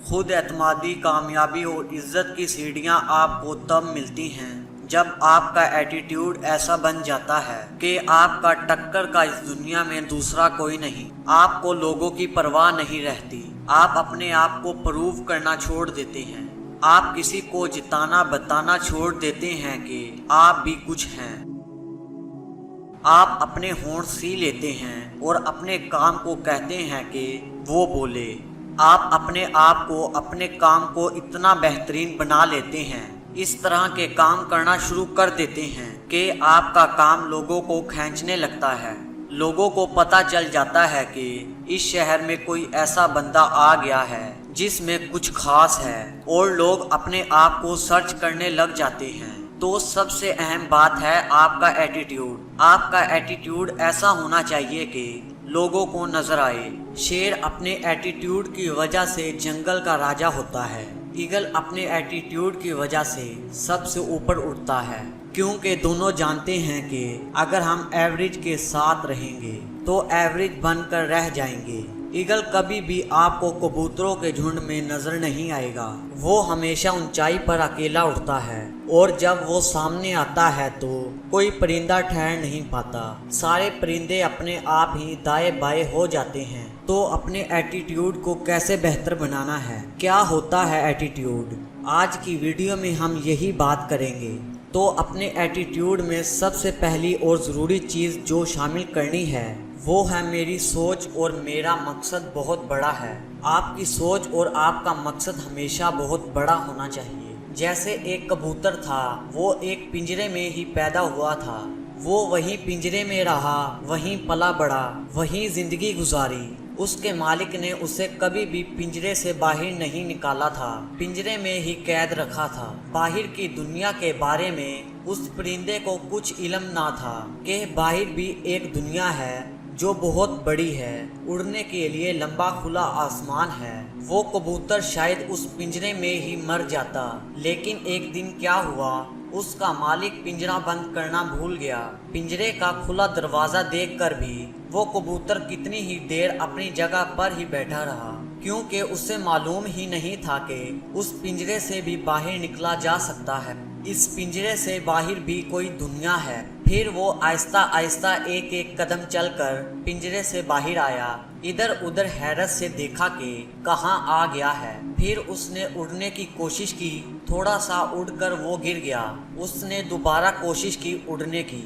خود اعتمادی، کامیابی اور عزت کی سیڑھیاں آپ کو تب ملتی ہیں جب آپ کا ایٹیٹیوڈ ایسا بن جاتا ہے کہ آپ کا ٹکر کا اس دنیا میں دوسرا کوئی نہیں۔ آپ کو لوگوں کی پرواہ نہیں رہتی، آپ اپنے آپ کو پروو کرنا چھوڑ دیتے ہیں۔ آپ کسی کو جتانا بتانا چھوڑ دیتے ہیں کہ آپ بھی کچھ ہیں۔ آپ اپنے ہونٹ سی لیتے ہیں اور اپنے کام کو کہتے ہیں کہ وہ بولے۔ آپ اپنے آپ کو، اپنے کام کو اتنا بہترین بنا لیتے ہیں، اس طرح کے کام کرنا شروع کر دیتے ہیں کہ آپ کا کام لوگوں کو کھینچنے لگتا ہے۔ لوگوں کو پتہ چل جاتا ہے کہ اس شہر میں کوئی ایسا بندہ آ گیا ہے جس میں کچھ خاص ہے، اور لوگ اپنے آپ کو سرچ کرنے لگ جاتے ہیں۔ تو سب سے اہم بات ہے آپ کا ایٹیٹیوڈ۔ آپ کا ایٹیٹیوڈ ایسا ہونا چاہیے کہ لوگوں کو نظر آئے۔ شیر اپنے ایٹیٹیوڈ کی وجہ سے جنگل کا راجا ہوتا ہے، ایگل اپنے ایٹیٹیوڈ کی وجہ سے سب سے اوپر اٹھتا ہے، کیونکہ دونوں جانتے ہیں کہ اگر ہم ایوریج کے ساتھ رہیں گے تو ایوریج بن کر رہ جائیں گے۔ ایگل کبھی بھی آپ کو کبوتروں کے جھنڈ میں نظر نہیں آئے گا، وہ ہمیشہ اونچائی پر اکیلا اڑتا ہے، اور جب وہ سامنے آتا ہے تو کوئی پرندہ ٹھہر نہیں پاتا، سارے پرندے اپنے آپ ہی دائیں بائیں ہو جاتے ہیں۔ تو اپنے ایٹیٹیوڈ کو کیسے بہتر بنانا ہے، کیا ہوتا ہے ایٹیٹیوڈ، آج کی ویڈیو میں ہم یہی بات کریں گے۔ تو اپنے ایٹیٹیوڈ میں سب سے پہلی اور ضروری چیز جو شامل کرنی ہے وہ ہے میری سوچ اور میرا مقصد بہت بڑا ہے۔ آپ کی سوچ اور آپ کا مقصد ہمیشہ بہت بڑا ہونا چاہیے۔ جیسے ایک کبوتر تھا، وہ ایک پنجرے میں ہی پیدا ہوا تھا، وہ وہیں پنجرے میں رہا، وہیں پلا بڑھا، وہیں زندگی گزاری۔ اس کے مالک نے اسے کبھی بھی پنجرے سے باہر نہیں نکالا تھا، پنجرے میں ہی قید رکھا تھا۔ باہر کی دنیا کے بارے میں اس پرندے کو کچھ علم نہ تھا کہ باہر بھی ایک دنیا ہے جو بہت بڑی ہے، اڑنے کے لیے لمبا کھلا آسمان ہے۔ وہ کبوتر شاید اس پنجرے میں ہی مر جاتا، لیکن ایک دن کیا ہوا، اس کا مالک پنجرہ بند کرنا بھول گیا۔ پنجرے کا کھلا دروازہ دیکھ کر بھی وہ کبوتر کتنی ہی دیر اپنی جگہ پر ہی بیٹھا رہا، کیونکہ اسے معلوم ہی نہیں تھا کہ اس پنجرے سے بھی باہر نکلا جا سکتا ہے، اس پنجرے سے باہر بھی کوئی دنیا ہے۔ پھر وہ آہستہ آہستہ ایک ایک قدم چل کر پنجرے سے باہر آیا، ادھر ادھر حیرت سے دیکھا کہ کہاں آ گیا ہے۔ پھر اس نے اڑنے کی کوشش کی، تھوڑا سا اڑ کر وہ گر گیا۔ اس نے دوبارہ کوشش کی اڑنے کی،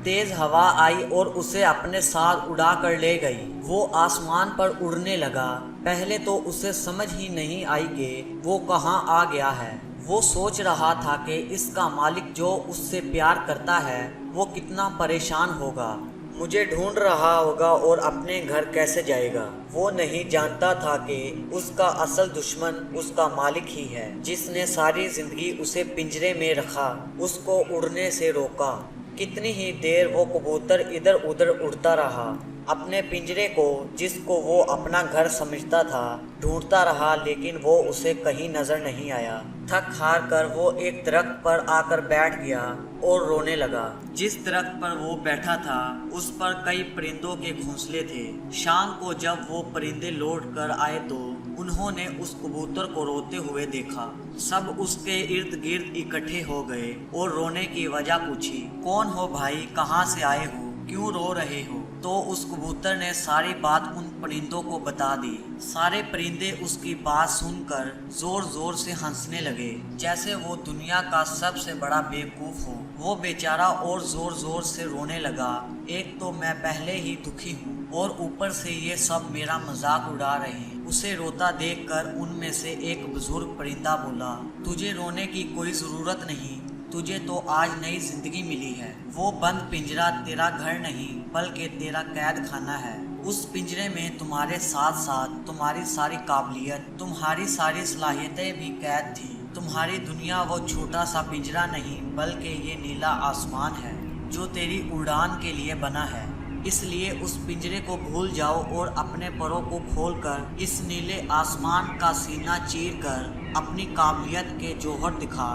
تیز ہوا آئی اور اسے اپنے ساتھ اڑا کر لے گئی۔ وہ آسمان پر اڑنے لگا، پہلے تو اسے سمجھ ہی نہیں آئی کہ وہ کہاں آ گیا ہے۔ وہ سوچ رہا تھا کہ اس کا مالک جو اس سے پیار کرتا ہے وہ کتنا پریشان ہوگا، مجھے ڈھونڈ رہا ہوگا اور اپنے گھر کیسے جائے گا۔ وہ نہیں جانتا تھا کہ اس کا اصل دشمن اس کا مالک ہی ہے، جس نے ساری زندگی اسے پنجرے میں رکھا، اس کو اڑنے سے روکا۔ کتنی ہی دیر وہ کبوتر ادھر ادھر اڑتا رہا، اپنے پنجرے کو جس کو وہ اپنا گھر سمجھتا تھا ڈھونڈتا رہا، لیکن وہ اسے کہیں نظر نہیں آیا۔ تھک ہار کر وہ ایک درخت پر آ کر بیٹھ گیا اور رونے لگا۔ جس درخت پر وہ بیٹھا تھا اس پر کئی پرندوں کے گھونسلے تھے۔ شام کو جب وہ پرندے لوٹ کر آئے تو انہوں نے اس کبوتر کو روتے ہوئے دیکھا۔ سب اس کے ارد گرد اکٹھے ہو گئے اور رونے کی وجہ پوچھی، کون ہو بھائی، کہاں سے آئے ہو، کیوں رو رہے ہو؟ تو اس کبوتر نے ساری بات ان پرندوں کو بتا دی۔ سارے پرندے اس کی بات سن کر زور زور سے ہنسنے لگے، جیسے وہ دنیا کا سب سے بڑا بیوقوف ہو۔ وہ بیچارہ اور زور زور سے رونے لگا، ایک تو میں پہلے ہی دکھی ہوں اور اوپر سے یہ سب میرا مذاق اڑا رہے ہیں۔ اسے روتا دیکھ کر ان میں سے ایک بزرگ پرندہ بولا، تجھے رونے کی کوئی ضرورت نہیں، تجھے تو آج نئی زندگی ملی ہے۔ وہ بند پنجرہ تیرا گھر نہیں بلکہ تیرا قید خانہ ہے۔ اس پنجرے میں تمہارے ساتھ ساتھ تمہاری ساری قابلیت، تمہاری ساری صلاحیتیں بھی قید تھی۔ تمہاری دنیا وہ چھوٹا سا پنجرہ نہیں بلکہ یہ نیلا آسمان ہے جو تیری اڑان کے لیے بنا ہے۔ اس لیے اس پنجرے کو بھول جاؤ اور اپنے پروں کو کھول کر اس نیلے آسمان کا سینہ چیر کر اپنی قابلیت کے جوہر دکھا۔